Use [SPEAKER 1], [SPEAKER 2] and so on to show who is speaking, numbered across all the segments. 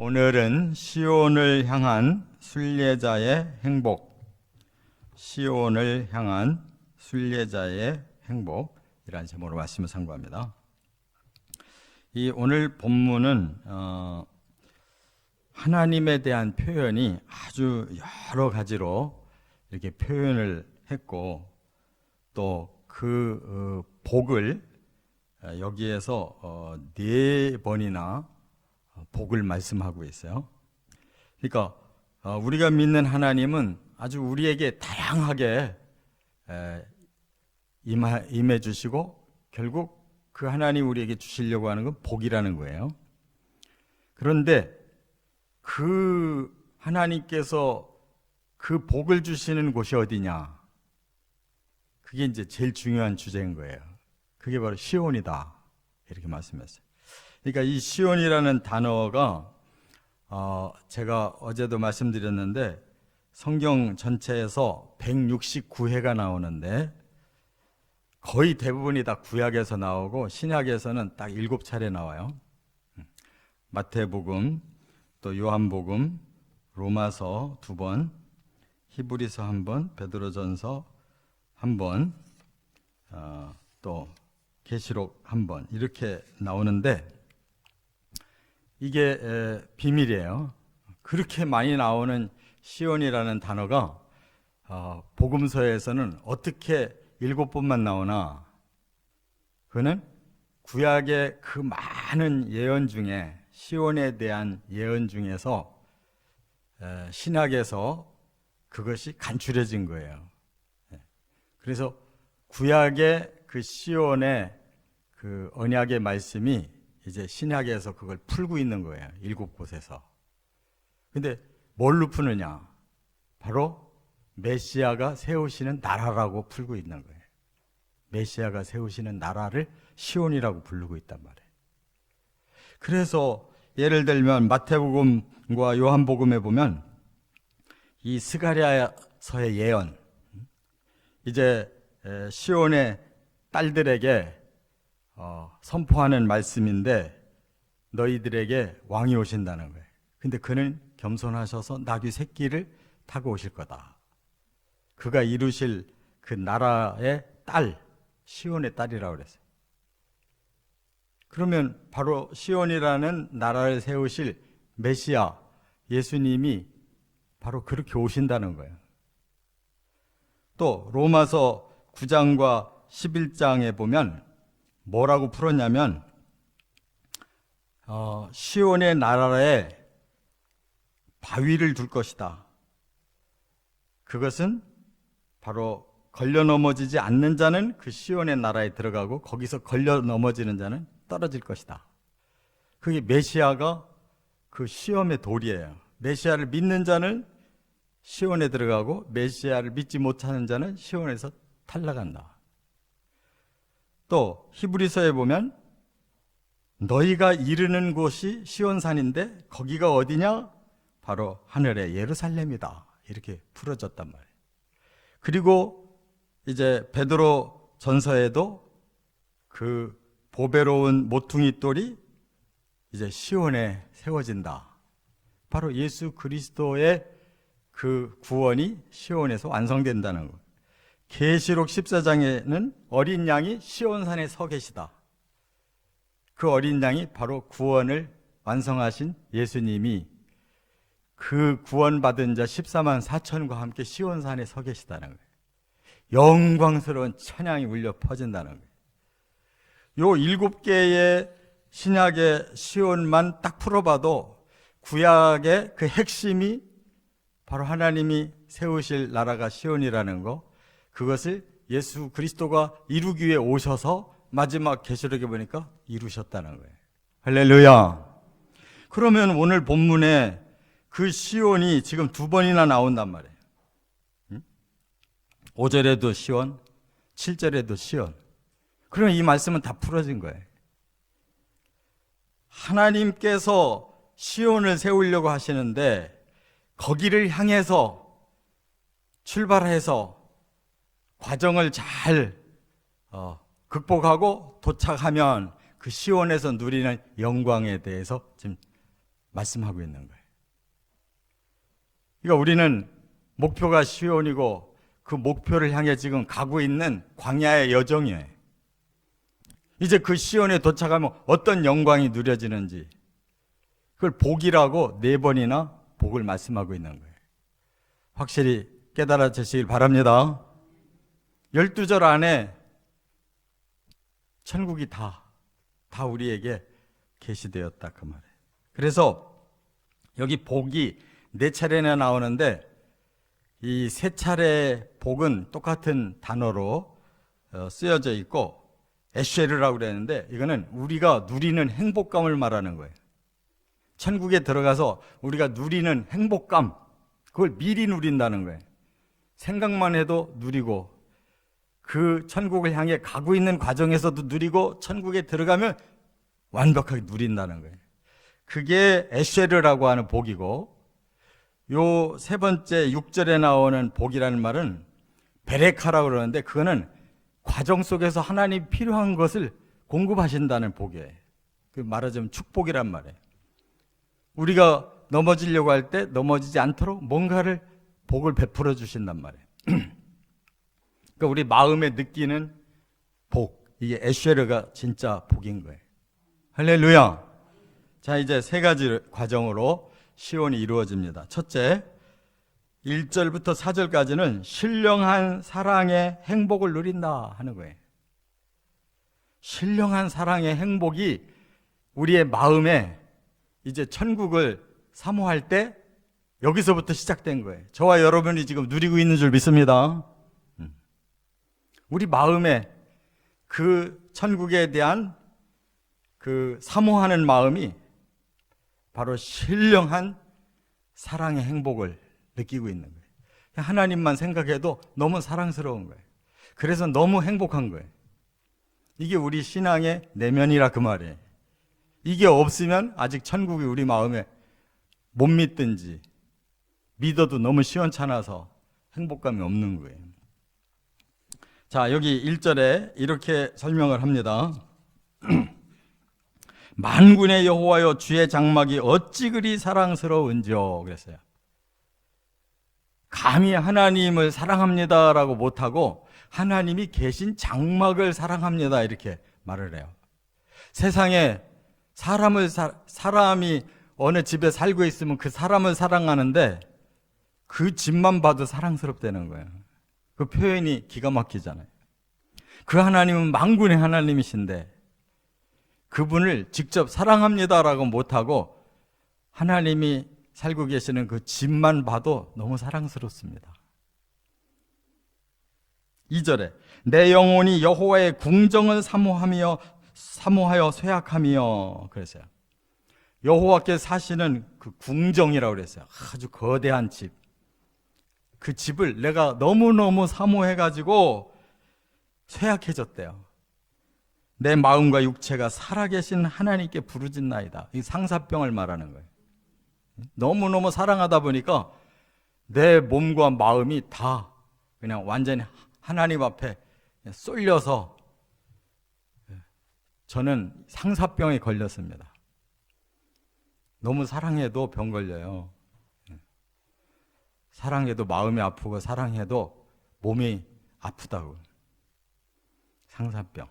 [SPEAKER 1] 오늘은 시온을 향한 순례자의 행복, 시온을 향한 순례자의 행복이라는 제목으로 말씀을 상고합니다. 이 오늘 본문은 하나님에 대한 표현이 아주 여러 가지로 이렇게 표현을 했고, 또 그 복을 여기에서 4번이나 복을 말씀하고 있어요. 그러니까 우리가 믿는 하나님은 아주 우리에게 다양하게 임해 주시고, 결국 그 하나님 우리에게 주시려고 하는 건 복이라는 거예요. 그런데 그 하나님께서 그 복을 주시는 곳이 어디냐? 그게 이제 제일 중요한 주제인 거예요. 그게 바로 시온이다, 이렇게 말씀했어요. 그러니까 이 시온이라는 단어가 제가 어제도 말씀드렸는데 성경 전체에서 169회가 나오는데 거의 대부분이 다 구약에서 나오고 신약에서는 딱 7차례 나와요. 마태복음, 또 요한복음, 로마서 2번, 히브리서 1번, 베드로전서 1번, 또 계시록 1번, 이렇게 나오는데 이게 비밀이에요. 그렇게 많이 나오는 시온이라는 단어가 복음서에서는 어떻게 7번만 나오나? 그는 구약의 그 많은 예언 중에, 시온에 대한 예언 중에서 신약에서 그것이 간추려진 거예요. 그래서 구약의 그 시온의 그 언약의 말씀이 이제 신약에서 그걸 풀고 있는 거예요. 7곳에서. 근데 뭘로 푸느냐? 바로 메시아가 세우시는 나라라고 풀고 있는 거예요. 메시아가 세우시는 나라를 시온이라고 부르고 있단 말이에요. 그래서 예를 들면 마태복음과 요한복음에 보면 이 스가랴서의 예언, 이제 시온의 딸들에게 선포하는 말씀인데 너희들에게 왕이 오신다는 거예요. 근데 그는 겸손하셔서 나귀 새끼를 타고 오실 거다. 그가 이루실 그 나라의 딸, 시온의 딸이라고 그랬어요. 그러면 바로 시온이라는 나라를 세우실 메시아 예수님이 바로 그렇게 오신다는 거예요. 또 로마서 9장과 11장에 보면 뭐라고 풀었냐면 시온의 나라에 바위를 둘 것이다. 그것은 바로 걸려 넘어지지 않는 자는 그 시온의 나라에 들어가고 거기서 걸려 넘어지는 자는 떨어질 것이다. 그게 메시아가 그 시험의 돌이에요. 메시아를 믿는 자는 시온에 들어가고 메시아를 믿지 못하는 자는 시온에서 탈락한다. 또 히브리서에 보면 너희가 이르는 곳이 시온산인데 거기가 어디냐? 바로 하늘의 예루살렘이다. 이렇게 풀어졌단 말이에요. 그리고 이제 베드로 전서에도 그 보배로운 모퉁이 돌이 이제 시온에 세워진다. 바로 예수 그리스도의 그 구원이 시온에서 완성된다는 것. 계시록 14장에는 어린 양이 시온산에 서 계시다. 그 어린 양이 바로 구원을 완성하신 예수님이 그 구원받은 자 14만 4천과 함께 시온산에 서 계시다는 거예요. 영광스러운 찬양이 울려 퍼진다는 거예요. 요 7개의 신약의 시온만 딱 풀어봐도 구약의 그 핵심이 바로 하나님이 세우실 나라가 시온이라는 거, 그것을 예수 그리스도가 이루기 위해 오셔서 마지막 계시록에 보니까 이루셨다는 거예요. 할렐루야. 그러면 오늘 본문에 그 시온이 지금 2번이나 나온단 말이에요. 5절에도 시온, 7절에도 시온. 그러면 이 말씀은 다 풀어진 거예요. 하나님께서 시온을 세우려고 하시는데 거기를 향해서 출발해서 과정을 잘 극복하고 도착하면 그 시온에서 누리는 영광에 대해서 지금 말씀하고 있는 거예요. 그러니까 우리는 목표가 시온이고 그 목표를 향해 지금 가고 있는 광야의 여정이에요. 이제 그 시온에 도착하면 어떤 영광이 누려지는지 그걸 복이라고 4번이나 복을 말씀하고 있는 거예요. 확실히 깨달아지시길 바랍니다. 12절 안에 천국이 다 우리에게 계시되었다 그 말이에요. 그래서 여기 복이 4차례나 나오는데 이 3차례 복은 똑같은 단어로 쓰여져 있고 에쉐르라고 그랬는데 이거는 우리가 누리는 행복감을 말하는 거예요. 천국에 들어가서 우리가 누리는 행복감, 그걸 미리 누린다는 거예요. 생각만 해도 누리고 그 천국을 향해 가고 있는 과정에서도 누리고 천국에 들어가면 완벽하게 누린다는 거예요. 그게 에쉐르라고 하는 복이고, 요 3번째 6절에 나오는 복이라는 말은 베레카라고 그러는데 그거는 과정 속에서 하나님이 필요한 것을 공급하신다는 복이에요. 그 말하자면 축복이란 말이에요. 우리가 넘어지려고 할 때 넘어지지 않도록 뭔가를 복을 베풀어 주신단 말이에요. 그러니까 우리 마음에 느끼는 복, 이게 에쉐르가 진짜 복인 거예요. 할렐루야. 자, 이제 3가지 과정으로 시온이 이루어집니다. 첫째, 1절부터 4절까지는 신령한 사랑의 행복을 누린다 하는 거예요. 신령한 사랑의 행복이 우리의 마음에 이제 천국을 사모할 때 여기서부터 시작된 거예요. 저와 여러분이 지금 누리고 있는 줄 믿습니다. 우리 마음에 그 천국에 대한 그 사모하는 마음이 바로 신령한 사랑의 행복을 느끼고 있는 거예요. 하나님만 생각해도 너무 사랑스러운 거예요. 그래서 너무 행복한 거예요. 이게 우리 신앙의 내면이라 그 말이에요. 이게 없으면 아직 천국이 우리 마음에 못 믿든지 믿어도 너무 시원찮아서 행복감이 없는 거예요. 자, 여기 1절에 이렇게 설명을 합니다. 만군의 여호와여 주의 장막이 어찌 그리 사랑스러운지요 그랬어요. 감히 하나님을 사랑합니다라고 못하고 하나님이 계신 장막을 사랑합니다 이렇게 말을 해요. 세상에 사람이 어느 집에 살고 있으면 그 사람을 사랑하는데 그 집만 봐도 사랑스럽다는 거예요. 그 표현이 기가 막히잖아요. 그 하나님은 만군의 하나님이신데 그분을 직접 사랑합니다라고 못하고 하나님이 살고 계시는 그 집만 봐도 너무 사랑스럽습니다. 2절에 내 영혼이 여호와의 궁정을 사모하여 쇠약하며 그랬어요. 여호와께 사시는 그 궁정이라고 그랬어요. 아주 거대한 집. 그 집을 내가 너무너무 사모해가지고 쇠약해졌대요. 내 마음과 육체가 살아계신 하나님께 부르짖나이다. 이 상사병을 말하는 거예요. 너무너무 사랑하다 보니까 내 몸과 마음이 다 그냥 완전히 하나님 앞에 쏠려서 저는 상사병에 걸렸습니다. 너무 사랑해도 병 걸려요. 사랑해도 마음이 아프고 사랑해도 몸이 아프다고. 상사병.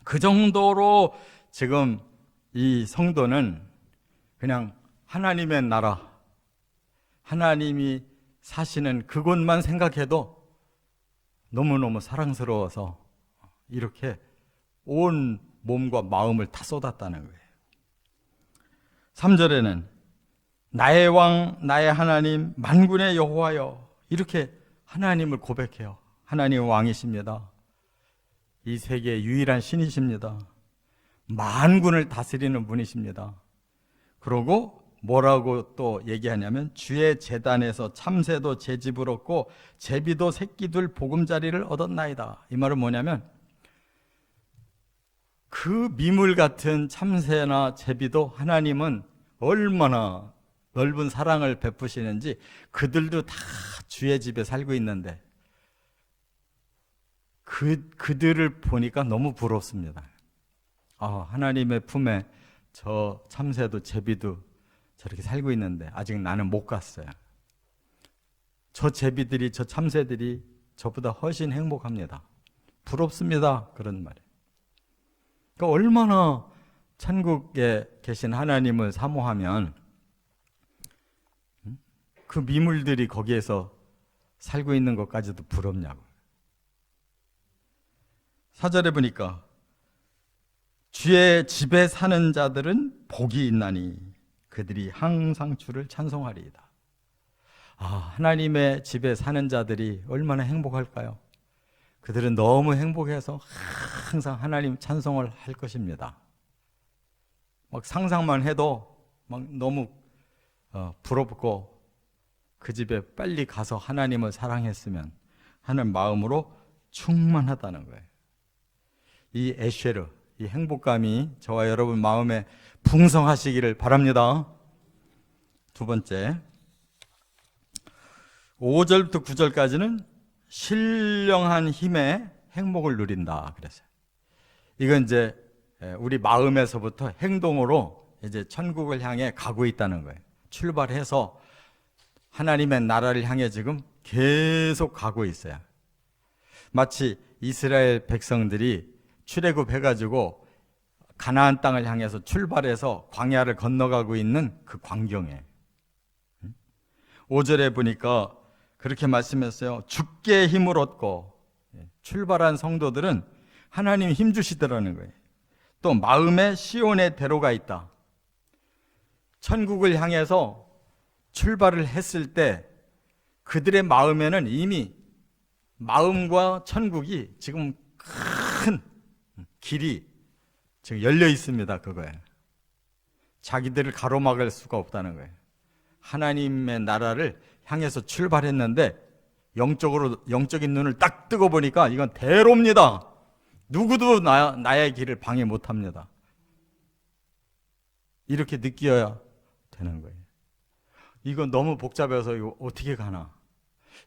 [SPEAKER 1] 그 정도로 지금 이 성도는 그냥 하나님의 나라, 하나님이 사시는 그곳만 생각해도 너무너무 사랑스러워서 이렇게 온 몸과 마음을 다 쏟았다는 거예요. 3절에는 나의 왕, 나의 하나님, 만군의 여호와여 이렇게 하나님을 고백해요. 하나님은 왕이십니다. 이 세계의 유일한 신이십니다. 만군을 다스리는 분이십니다. 그러고 뭐라고 또 얘기하냐면 주의 제단에서 참새도 제 집을 얻고 제비도 새끼들 보금자리를 얻었나이다. 이 말은 뭐냐면 그 미물 같은 참새나 제비도 하나님은 얼마나 넓은 사랑을 베푸시는지 그들도 다 주의 집에 살고 있는데 그들을 보니까 너무 부럽습니다. 하나님의 품에 저 참새도 제비도 저렇게 살고 있는데 아직 나는 못 갔어요. 저 제비들이, 저 참새들이 저보다 훨씬 행복합니다. 부럽습니다. 그런 말이에요. 그러니까 얼마나 천국에 계신 하나님을 사모하면 그 미물들이 거기에서 살고 있는 것까지도 부럽냐고. 4절에 보니까 주의 집에 사는 자들은 복이 있나니 그들이 항상 주를 찬송하리이다. 하나님의 집에 사는 자들이 얼마나 행복할까요? 그들은 너무 행복해서 항상 하나님 찬송을 할 것입니다. 막 상상만 해도 막 너무 부럽고 그 집에 빨리 가서 하나님을 사랑했으면 하는 마음으로 충만하다는 거예요. 이 에쉐르, 이 행복감이 저와 여러분 마음에 풍성하시기를 바랍니다. 두 번째, 5절부터 9절까지는 신령한 힘의 행복을 누린다 그랬어요. 이건 이제 우리 마음에서부터 행동으로 이제 천국을 향해 가고 있다는 거예요. 출발해서 하나님의 나라를 향해 지금 계속 가고 있어요. 마치 이스라엘 백성들이 출애굽해가지고 가나안 땅을 향해서 출발해서 광야를 건너가고 있는 그 광경에 5절에 보니까 그렇게 말씀했어요. 주께 힘을 얻고 출발한 성도들은 하나님 힘 주시더라는 거예요. 또 마음에 시온의 대로가 있다. 천국을 향해서 출발을 했을 때 그들의 마음에는 이미 마음과 천국이 지금 큰 길이 지금 열려 있습니다. 그거예요. 자기들을 가로막을 수가 없다는 거예요. 하나님의 나라를 향해서 출발했는데 영적인 눈을 딱 뜨고 보니까 이건 대로입니다. 누구도 나의 길을 방해 못합니다. 이렇게 느껴야 되는 거예요. 이건 너무 복잡해서 이거 어떻게 가나?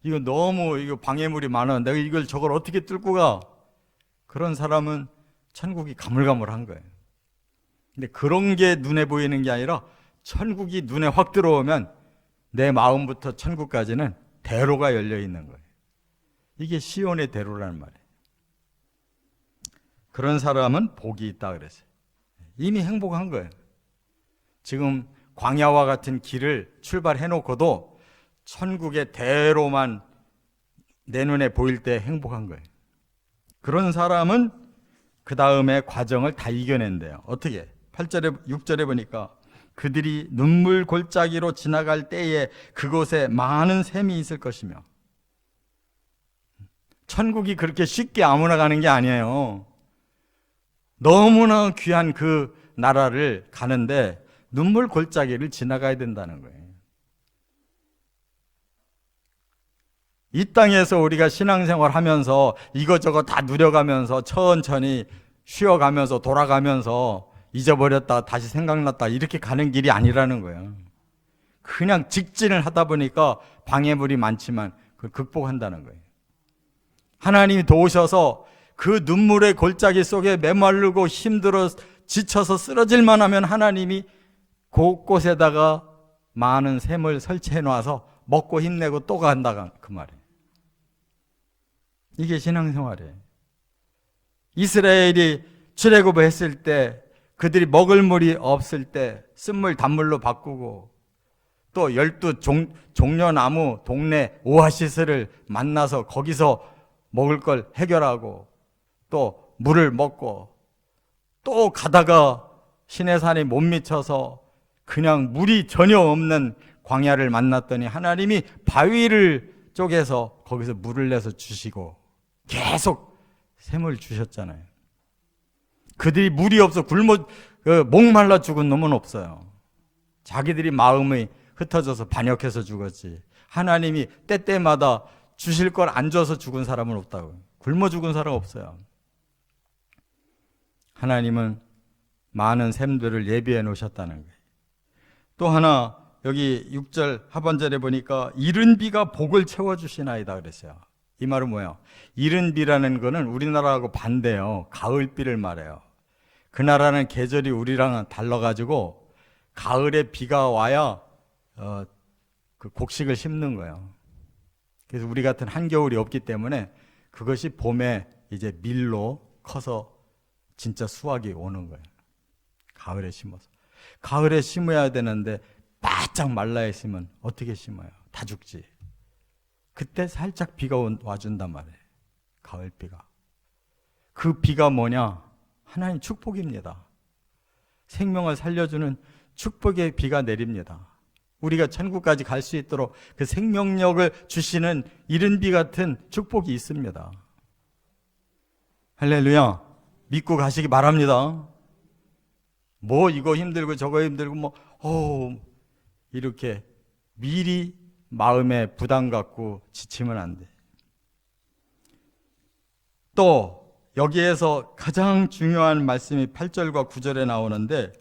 [SPEAKER 1] 이거 너무 방해물이 많아. 내가 저걸 어떻게 뚫고 가? 그런 사람은 천국이 가물가물한 거예요. 근데 그런 게 눈에 보이는 게 아니라 천국이 눈에 확 들어오면 내 마음부터 천국까지는 대로가 열려 있는 거예요. 이게 시온의 대로라는 말이에요. 그런 사람은 복이 있다 그랬어요. 이미 행복한 거예요. 지금 광야와 같은 길을 출발해 놓고도 천국의 대로만 내 눈에 보일 때 행복한 거예요. 그런 사람은 그 다음에 과정을 다 이겨낸대요. 어떻게? 8절에 6절에 보니까 그들이 눈물 골짜기로 지나갈 때에 그곳에 많은 샘이 있을 것이며, 천국이 그렇게 쉽게 아무나 가는 게 아니에요. 너무나 귀한 그 나라를 가는데 눈물 골짜기를 지나가야 된다는 거예요. 이 땅에서 우리가 신앙생활 하면서 이것저것 다 누려가면서 천천히 쉬어가면서 돌아가면서 잊어버렸다 다시 생각났다 이렇게 가는 길이 아니라는 거예요. 그냥 직진을 하다 보니까 방해물이 많지만 그걸 극복한다는 거예요. 하나님이 도우셔서 그 눈물의 골짜기 속에 메마르고 힘들어 지쳐서 쓰러질만 하면 하나님이 곳곳에다가 많은 샘을 설치해 놔서 먹고 힘내고 또 간다 그 말이에요. 이게 신앙생활이에요. 이스라엘이 출애굽을 했을 때 그들이 먹을 물이 없을 때 쓴물 단물로 바꾸고 또 12 종려나무 동네 오아시스를 만나서 거기서 먹을 걸 해결하고 또 물을 먹고 또 가다가 시내산에 못 미쳐서 그냥 물이 전혀 없는 광야를 만났더니 하나님이 바위를 쪼개서 거기서 물을 내서 주시고 계속 샘을 주셨잖아요. 그들이 물이 없어 목말라 죽은 놈은 없어요. 자기들이 마음이 흩어져서 반역해서 죽었지. 하나님이 때때마다 주실 걸 안 줘서 죽은 사람은 없다고요. 굶어 죽은 사람 없어요. 하나님은 많은 샘들을 예비해 놓으셨다는 거예요. 또 하나 여기 6절 하반절에 보니까 이른 비가 복을 채워주시나이다 그랬어요. 이 말은 뭐예요? 이른 비라는 거는 우리나라하고 반대예요. 가을비를 말해요. 그 나라는 계절이 우리랑은 달라가지고 가을에 비가 와야 그 곡식을 심는 거예요. 그래서 우리 같은 한겨울이 없기 때문에 그것이 봄에 이제 밀로 커서 진짜 수확이 오는 거예요. 가을에 심어서. 가을에 심어야 되는데 바짝 말라 있으면 어떻게 심어요? 다 죽지. 그때 살짝 비가 와준단 말이에요. 가을 비가. 그 비가 뭐냐? 하나님 축복입니다. 생명을 살려주는 축복의 비가 내립니다. 우리가 천국까지 갈 수 있도록 그 생명력을 주시는 이른 비 같은 축복이 있습니다. 할렐루야. 믿고 가시기 바랍니다. 뭐 이거 힘들고 저거 힘들고 이렇게 미리 마음에 부담 갖고 지치면 안 돼. 또 여기에서 가장 중요한 말씀이 8절과 9절에 나오는데,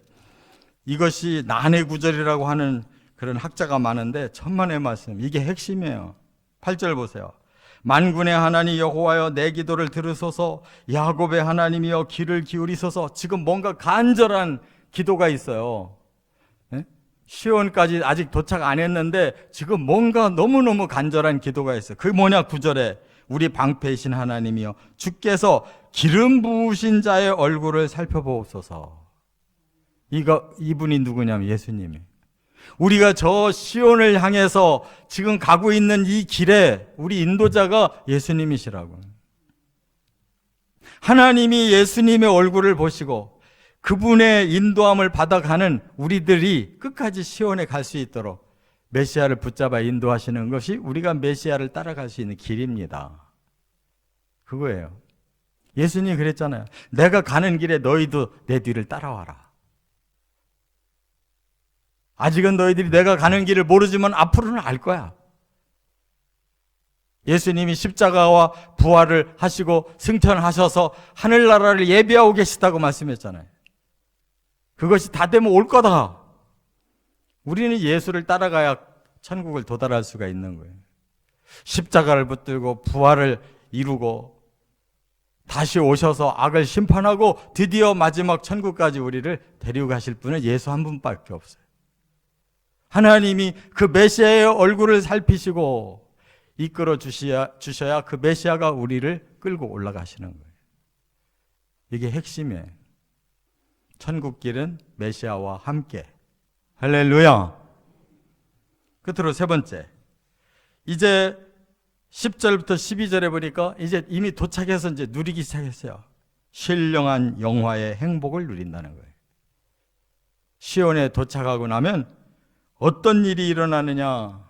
[SPEAKER 1] 이것이 난해 구절이라고 하는 그런 학자가 많은데 천만의 말씀, 이게 핵심이에요. 8절 보세요. 만군의 하나님 여호와여 내 기도를 들으소서, 야곱의 하나님이여 귀를 기울이소서. 지금 뭔가 간절한 기도가 있어요. 시온까지 아직 도착 안 했는데 지금 뭔가 너무너무 간절한 기도가 있어요. 그게 뭐냐? 9절에 우리 방패이신 하나님이여 주께서 기름 부으신 자의 얼굴을 살펴보옵소서. 이분이 누구냐면 예수님이. 우리가 저 시온을 향해서 지금 가고 있는 이 길에 우리 인도자가 예수님이시라고. 하나님이 예수님의 얼굴을 보시고 그분의 인도함을 받아가는 우리들이 끝까지 시온에 갈 수 있도록 메시아를 붙잡아 인도하시는 것이 우리가 메시아를 따라갈 수 있는 길입니다. 그거예요. 예수님이 그랬잖아요. 내가 가는 길에 너희도 내 뒤를 따라와라. 아직은 너희들이 내가 가는 길을 모르지만 앞으로는 알 거야. 예수님이 십자가와 부활을 하시고 승천하셔서 하늘나라를 예비하고 계시다고 말씀했잖아요. 그것이 다 되면 올 거다. 우리는 예수를 따라가야 천국을 도달할 수가 있는 거예요. 십자가를 붙들고 부활을 이루고 다시 오셔서 악을 심판하고 드디어 마지막 천국까지 우리를 데리고 가실 분은 예수 한 분밖에 없어요. 하나님이 그 메시아의 얼굴을 살피시고 이끌어 주셔야 그 메시아가 우리를 끌고 올라가시는 거예요. 이게 핵심이에요. 천국 길은 메시아와 함께. 할렐루야. 끝으로 세 번째, 이제 10절부터 12절에 보니까 이제 이미 도착해서 이제 누리기 시작했어요. 신령한 영화의 행복을 누린다는 거예요. 시온에 도착하고 나면 어떤 일이 일어나느냐?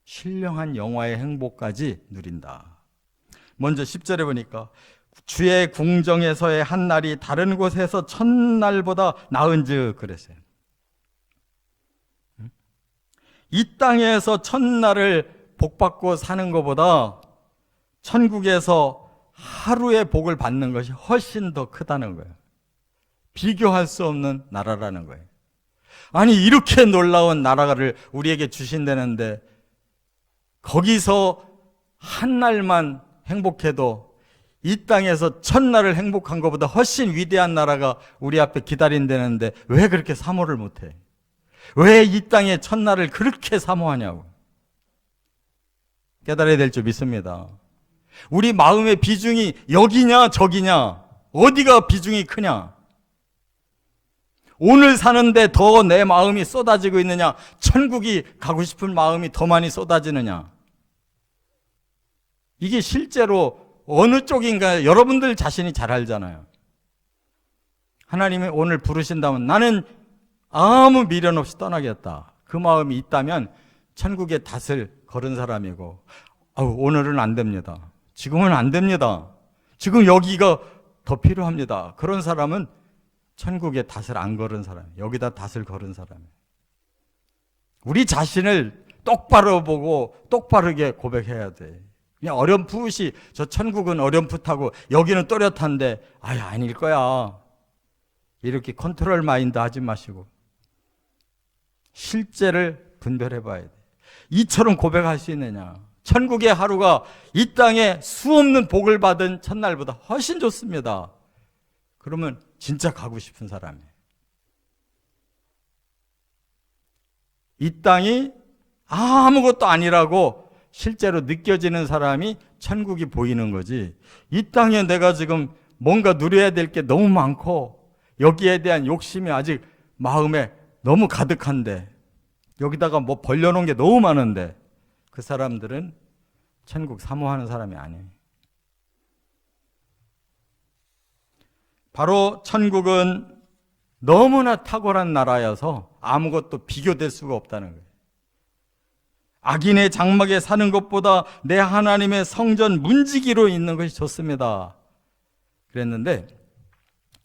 [SPEAKER 1] 신령한 영화의 행복까지 누린다. 먼저 10절에 보니까 주의 궁정에서의 한 날이 다른 곳에서 첫날보다 나은즉 그랬어요. 이 땅에서 첫날을 복받고 사는 것보다 천국에서 하루의 복을 받는 것이 훨씬 더 크다는 거예요. 비교할 수 없는 나라라는 거예요. 아니 이렇게 놀라운 나라를 우리에게 주신다는데 거기서 한 날만 행복해도 이 땅에서 첫날을 행복한 것보다 훨씬 위대한 나라가 우리 앞에 기다린다는데 왜 그렇게 사모를 못해? 왜 이 땅의 첫날을 그렇게 사모하냐고. 깨달아야 될 줄 믿습니다. 우리 마음의 비중이 여기냐 저기냐, 어디가 비중이 크냐? 오늘 사는데 더 내 마음이 쏟아지고 있느냐, 천국이 가고 싶은 마음이 더 많이 쏟아지느냐. 이게 실제로 어느 쪽인가 여러분들 자신이 잘 알잖아요. 하나님이 오늘 부르신다면 나는 아무 미련 없이 떠나겠다, 그 마음이 있다면 천국의 닷을 걸은 사람이고, 오늘은 안 됩니다, 지금은 안 됩니다, 지금 여기가 더 필요합니다, 그런 사람은 천국의 닷을 안 걸은 사람이에요. 여기다 닷을 걸은 사람이에요. 우리 자신을 똑바로 보고 똑바르게 고백해야 돼. 그냥 어렴풋이 저 천국은 어렴풋하고 여기는 또렷한데 아닐 거야, 이렇게 컨트롤 마인드 하지 마시고 실제를 분별해 봐야 돼. 이처럼 고백할 수 있느냐? 천국의 하루가 이 땅에 수없는 복을 받은 첫날보다 훨씬 좋습니다. 그러면 진짜 가고 싶은 사람이에요. 이 땅이 아무것도 아니라고 실제로 느껴지는 사람이 천국이 보이는 거지. 이 땅에 내가 지금 뭔가 누려야 될 게 너무 많고 여기에 대한 욕심이 아직 마음에 너무 가득한데 여기다가 뭐 벌려놓은 게 너무 많은데 그 사람들은 천국 사모하는 사람이 아니에요. 바로 천국은 너무나 탁월한 나라여서 아무것도 비교될 수가 없다는 거예요. 악인의 장막에 사는 것보다 내 하나님의 성전 문지기로 있는 것이 좋습니다. 그랬는데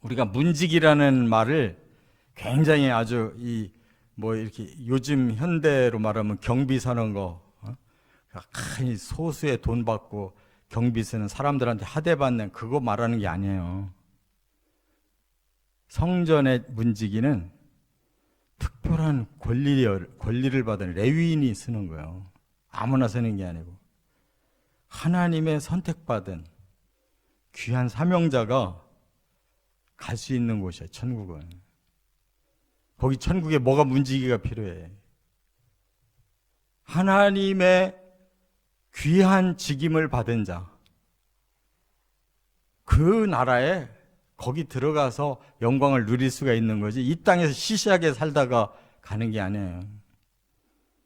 [SPEAKER 1] 우리가 문지기라는 말을 굉장히 아주 이렇게 요즘 현대로 말하면 경비 서는 거, 소수의 돈 받고 경비 쓰는 사람들한테 하대받는 그거 말하는 게 아니에요. 성전의 문지기는 특별한 권리를 받은 레위인이 쓰는 거예요. 아무나 쓰는 게 아니고 하나님의 선택받은 귀한 사명자가 갈 수 있는 곳이에요. 천국은. 거기 천국에 뭐가 문지기가 필요해? 하나님의 귀한 직임을 받은 자, 그 나라에 거기 들어가서 영광을 누릴 수가 있는 거지. 이 땅에서 시시하게 살다가 가는 게 아니에요.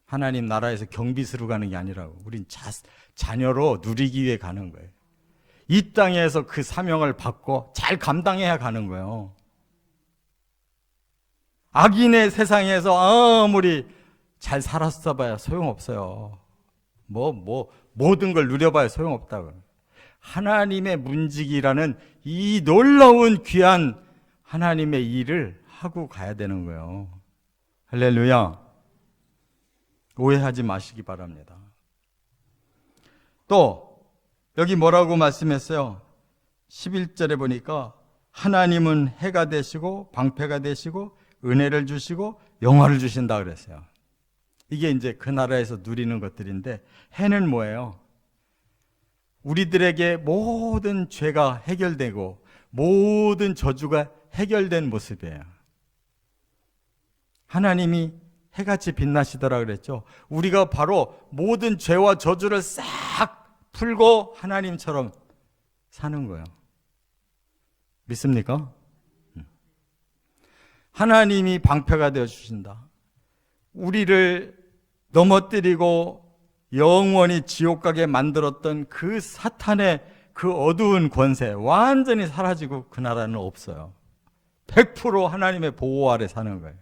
[SPEAKER 1] 하나님 나라에서 경비스로 가는 게 아니라고. 우린 자녀로 누리기 위해 가는 거예요. 이 땅에서 그 사명을 받고 잘 감당해야 가는 거예요. 악인의 세상에서 아무리 잘 살았어 봐야 소용없어요. 모든 걸 누려봐야 소용없다고. 하나님의 문지기라는 이 놀라운 귀한 하나님의 일을 하고 가야 되는 거예요. 할렐루야. 오해하지 마시기 바랍니다. 또 여기 뭐라고 말씀했어요? 11절에 보니까 하나님은 해가 되시고 방패가 되시고 은혜를 주시고 영화를 주신다 그랬어요. 이게 이제 그 나라에서 누리는 것들인데, 해는 뭐예요? 우리들에게 모든 죄가 해결되고 모든 저주가 해결된 모습이에요. 하나님이 해같이 빛나시더라 그랬죠. 우리가 바로 모든 죄와 저주를 싹 풀고 하나님처럼 사는 거예요. 믿습니까? 하나님이 방패가 되어 주신다. 우리를 넘어뜨리고 영원히 지옥 가게 만들었던 그 사탄의 그 어두운 권세 완전히 사라지고 그 나라는 없어요. 100% 하나님의 보호 아래 사는 거예요.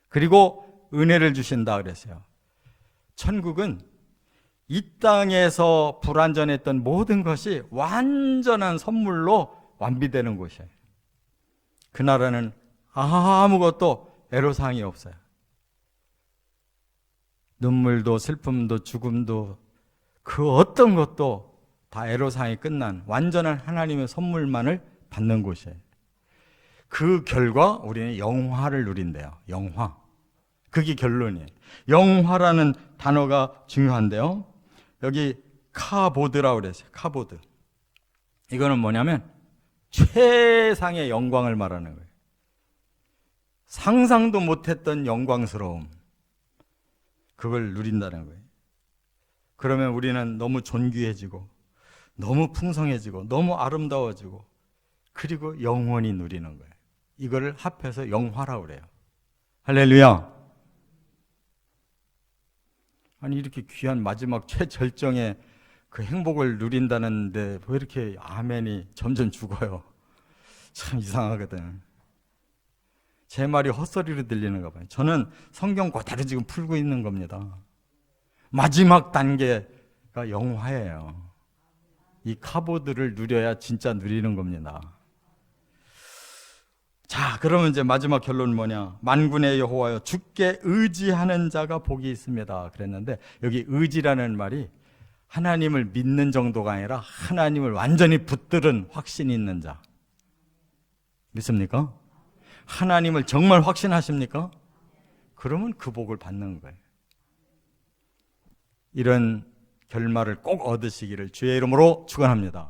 [SPEAKER 1] 그리고 은혜를 주신다 그랬어요. 천국은 이 땅에서 불완전했던 모든 것이 완전한 선물로 완비되는 곳이에요. 그 나라는 아무것도 애로사항이 없어요. 눈물도 슬픔도 죽음도 그 어떤 것도 다 애로사항이 끝난 완전한 하나님의 선물만을 받는 곳이에요. 그 결과 우리는 영화를 누린대요. 영화. 그게 결론이에요. 영화라는 단어가 중요한데요. 여기 카보드라고 그랬어요. 카보드. 이거는 뭐냐면 최상의 영광을 말하는 거예요. 상상도 못했던 영광스러움. 그걸 누린다는 거예요. 그러면 우리는 너무 존귀해지고 너무 풍성해지고 너무 아름다워지고 그리고 영원히 누리는 거예요. 이거를 합해서 영화라고 그래요. 할렐루야. 아니 이렇게 귀한 마지막 최절정의 그 행복을 누린다는데 왜 이렇게 아멘이 점점 죽어요? 참 이상하거든. 제 말이 헛소리로 들리는가 봐요. 저는 성경 그대로 지금 풀고 있는 겁니다. 마지막 단계가 영화예요. 이 카보드를 누려야 진짜 누리는 겁니다. 자, 그러면 이제 마지막 결론은 뭐냐? 만군의 여호와여 주께 의지하는 자가 복이 있습니다. 그랬는데 여기 의지라는 말이 하나님을 믿는 정도가 아니라 하나님을 완전히 붙들은 확신이 있는 자. 믿습니까? 하나님을 정말 확신하십니까? 그러면 그 복을 받는 거예요. 이런 결말을 꼭 얻으시기를 주의 이름으로 축원합니다.